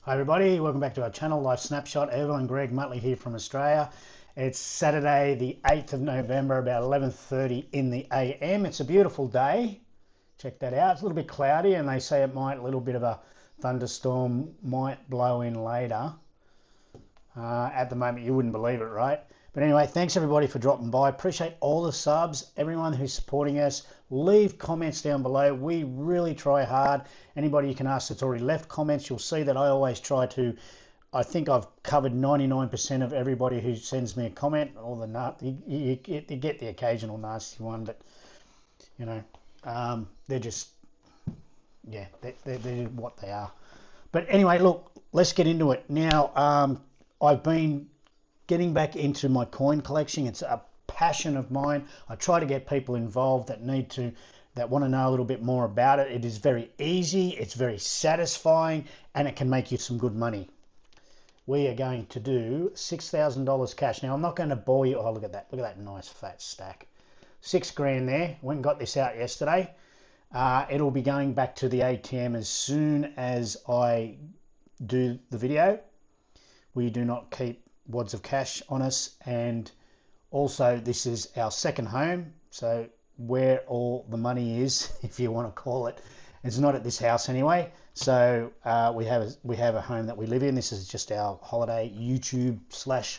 Hi everybody, welcome back to our channel, Life Snapshot. Evan and Greg Muttley here from Australia. It's Saturday the 8th of November, about 11:30 in the AM. It's a beautiful day. Check that out. It's a little bit cloudy and they say it might, a little bit of a thunderstorm might blow in later. At the moment, you wouldn't believe it, right? But anyway, thanks everybody for dropping by. Appreciate all the subs, everyone who's supporting us. Leave comments down below. We really try hard. Anybody you can ask that's already left comments, you'll see that I always try to. I think I've covered 99% of everybody who sends me a comment. All the you get the occasional nasty one, but you know, they're just, yeah, they're what they are. But anyway, look, let's get into it now. I've been getting back into my coin collection. It's a passion of mine. I try to get people involved that want to know a little bit more about it. It is very easy, it's very satisfying, and it can make you some good money. We are going to do $6,000 cash. Now I'm not going to bore you. Oh, look at that nice fat stack. 6 grand there. Went and got this out yesterday. It'll be going back to the ATM as soon as I do the video. We do not keep wads of cash on us, and also this is our second home, so where all the money is, if you want to call it, it's not at this house anyway. So we have a home that we live in. This is just our holiday YouTube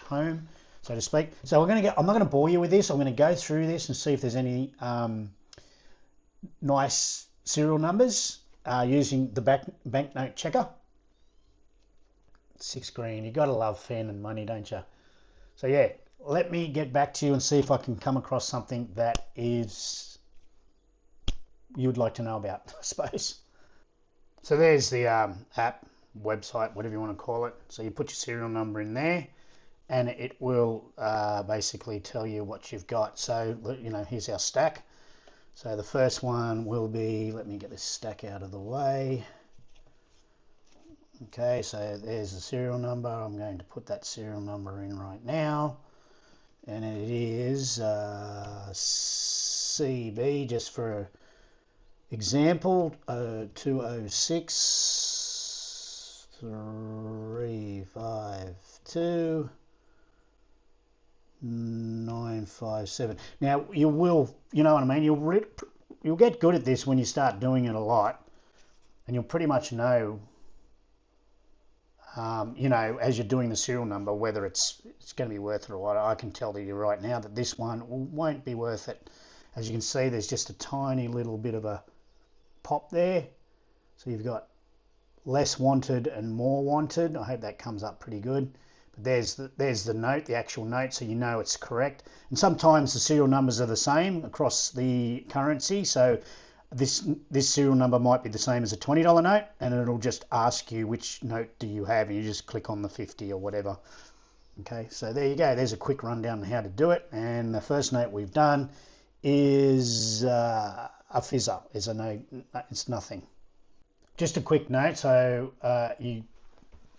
/ home, so to speak. So I'm not going to bore you with this. I'm going to go through this and see if there's any nice serial numbers using the banknote checker. 6 grand. You got to love fan and money, don't you? So yeah, let me get back to you and see if I can come across something that is you would like to know about, I suppose. So there's the app, website, whatever you want to call it. So you put your serial number in there and it will basically tell you what you've got. So, you know, here's our stack. So the first one will be, let me get this stack out of the way. Okay, so there's the serial number. I'm going to put that serial number in right now, and it is CB, just for example, 206 352 957. Now you will, you know what I mean, you'll get good at this when you start doing it a lot, and you'll pretty much know, you know, as you're doing the serial number, whether it's going to be worth it or what. I can tell you right now that this one won't be worth it. As you can see, there's just a tiny little bit of a pop there. So you've got less wanted and more wanted. I hope that comes up pretty good. But there's the note, the actual note, so you know it's correct. And sometimes the serial numbers are the same across the currency. So this serial number might be the same as a $20 note, and it'll just ask you which note do you have, and you just click on the 50 or whatever. Okay, so there you go. There's a quick rundown on how to do it. And the first note we've done is a fizzer. Is a no, it's nothing. Just a quick note, so you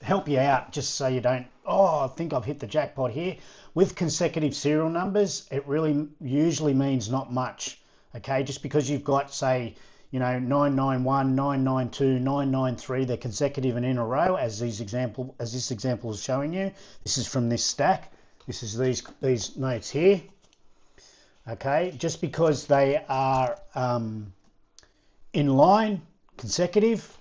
help you out, just so you don't, oh, I think I've hit the jackpot here. With consecutive serial numbers, it really usually means not much. Okay, just because you've got, say, you know, 991, 992, 993, they're consecutive and in a row, as this example is showing you. This is from this stack. This is these notes here. Okay, just because they are in line, consecutive,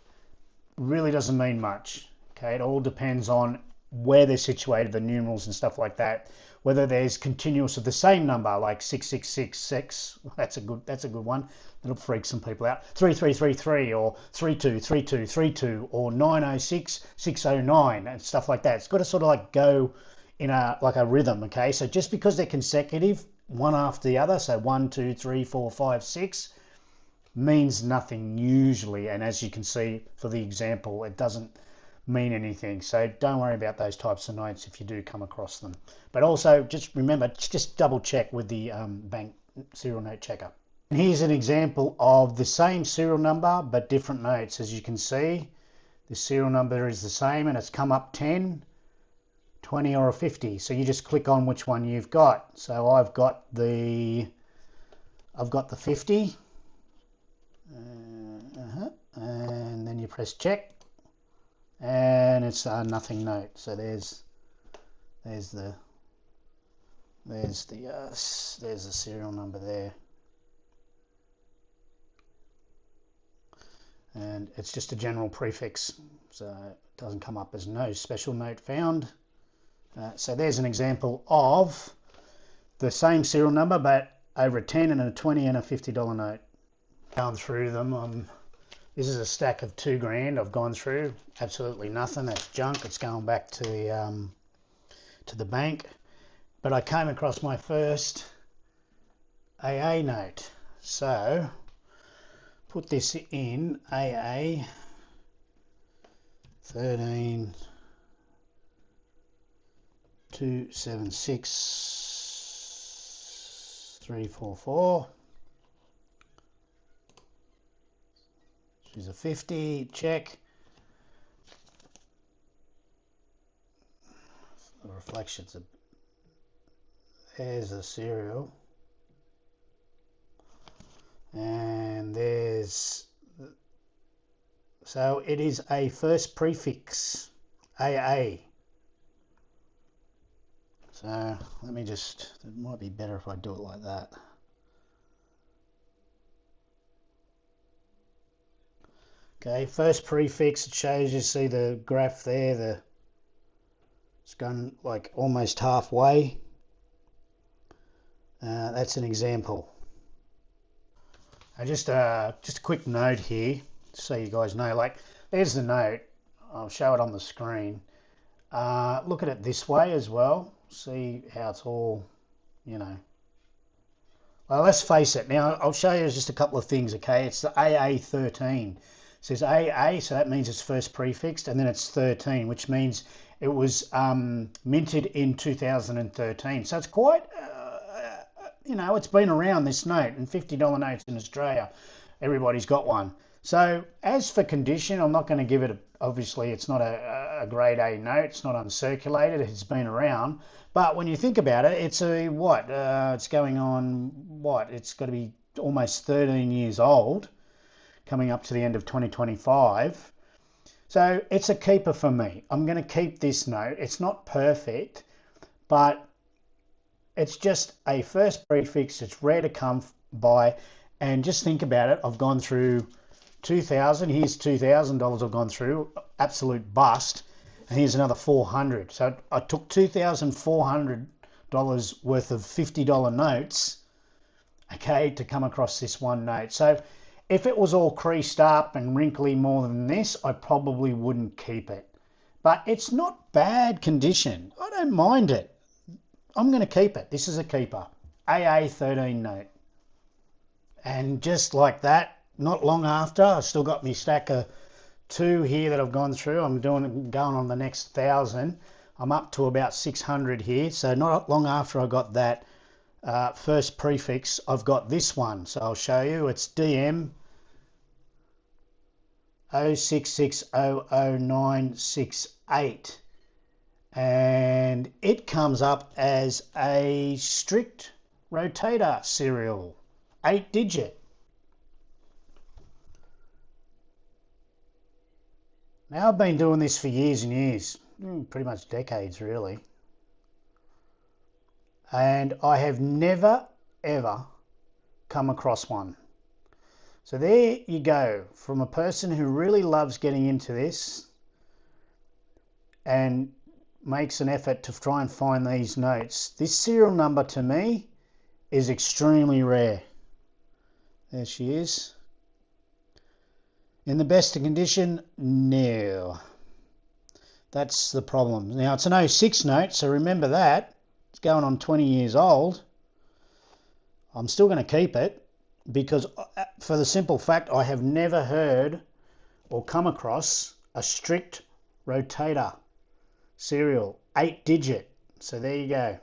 really doesn't mean much. Okay, it all depends on where they're situated, the numerals and stuff like that. Whether there's continuous of the same number, like 6666, that's a good one. That'll freak some people out. 3333 or 323232 or 906 609 and stuff like that. It's got to sort of like go in a rhythm. Okay, so just because they're consecutive, one after the other, so 1 2 3 4 5 6, means nothing usually. And as you can see for the example, it doesn't mean anything, so don't worry about those types of notes if you do come across them. But also just remember, just double check with the bank serial note checker. And here's an example of the same serial number but different notes. As you can see, the serial number is the same and it's come up 10, 20 or a 50, so you just click on which one you've got. So I've got the 50, and then you press check. and it's a nothing note. So there's the serial number there, and it's just a general prefix, so it doesn't come up as no special note found. So there's an example of the same serial number but over a 10 and a 20 and a $50 note. Going through them, this is a stack of $2,000 I've gone through. Absolutely nothing, that's junk. It's going back to the bank. But I came across my first AA note, so put this in AA 13 276 344. She's a 50, check. The reflections, there's a serial, and there's, so it is a first prefix, AA. So let me just, it might be better if I do it like that. Okay, first prefix, it shows, you see the graph there, it's gone like almost halfway. That's an example. Just a quick note here, so you guys know, like there's the note, I'll show it on the screen. Look at it this way as well, see how it's all, you know. Well, let's face it, now I'll show you just a couple of things, okay? It's the AA13. It says AA, so that means it's first prefixed, and then it's 13, which means it was minted in 2013. So it's quite, you know, it's been around, this note, and $50 notes in Australia, everybody's got one. So as for condition, I'm not going to give it, obviously it's not a grade A note, it's not uncirculated, it's been around. But when you think about it, it's a, what, it's going on, what, it's got to be almost 13 years old, coming up to the end of 2025. So it's a keeper for me. I'm going to keep this note. It's not perfect, but it's just a first prefix. It's rare to come by, and just think about it. I've gone through 2,000. Here's $2,000 I've gone through, absolute bust, and here's another 400. So I took $2,400 worth of $50 notes, okay, to come across this one note. So if it was all creased up and wrinkly more than this, I probably wouldn't keep it. But it's not bad condition. I don't mind it. I'm going to keep it. This is a keeper. AA13 note. And just like that, not long after, I've still got my stack of 2 here that I've gone through. I'm going on the next 1,000. I'm up to about 600 here. So not long after I got that first prefix, I've got this one. So I'll show you. It's DM 066000968. And it comes up as a strict rotator serial, 8-digit. Now I've been doing this for years and years, pretty much decades really, and I have never ever come across one. So there you go, from a person who really loves getting into this and makes an effort to try and find these notes. This serial number to me is extremely rare. There she is. In the best of condition? No. That's the problem. Now it's an 06 note, so remember that. It's going on 20 years old. I'm still going to keep it because for the simple fact I have never heard or come across a strict rotator serial, 8-digit. So there you go.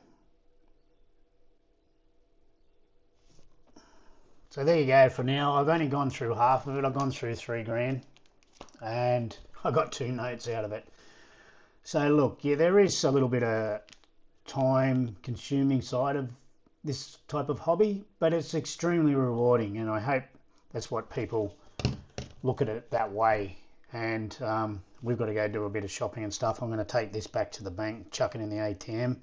So there you go for now. I've only gone through half of it. I've gone through $3,000 and I got 2 notes out of it. So look, yeah, there is a little bit of time consuming side of this type of hobby, but it's extremely rewarding, and I hope that's what people look at it that way. And we've got to go do a bit of shopping and stuff. I'm going to take this back to the bank, chuck it in the ATM.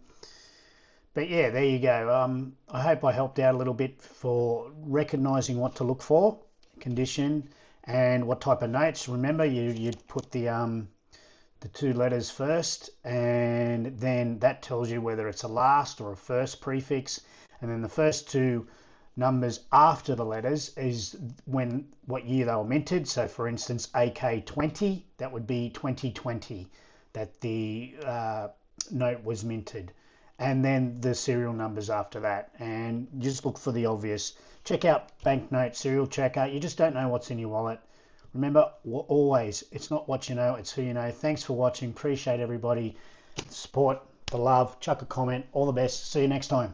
But yeah, there you go. I hope I helped out a little bit for recognising what to look for, condition, and what type of notes. Remember, you'd put the 2 letters first, and then that tells you whether it's a last or a first prefix, and then the first 2 numbers after the letters is what year they were minted. So for instance, AK20, that would be 2020 that the note was minted, and then the serial numbers after that. And just look for the obvious. Check out banknote serial checker. You just don't know what's in your wallet. Remember, always, it's not what you know, it's who you know. Thanks for watching. Appreciate everybody, the support, the love. Chuck a comment. All the best. See you next time.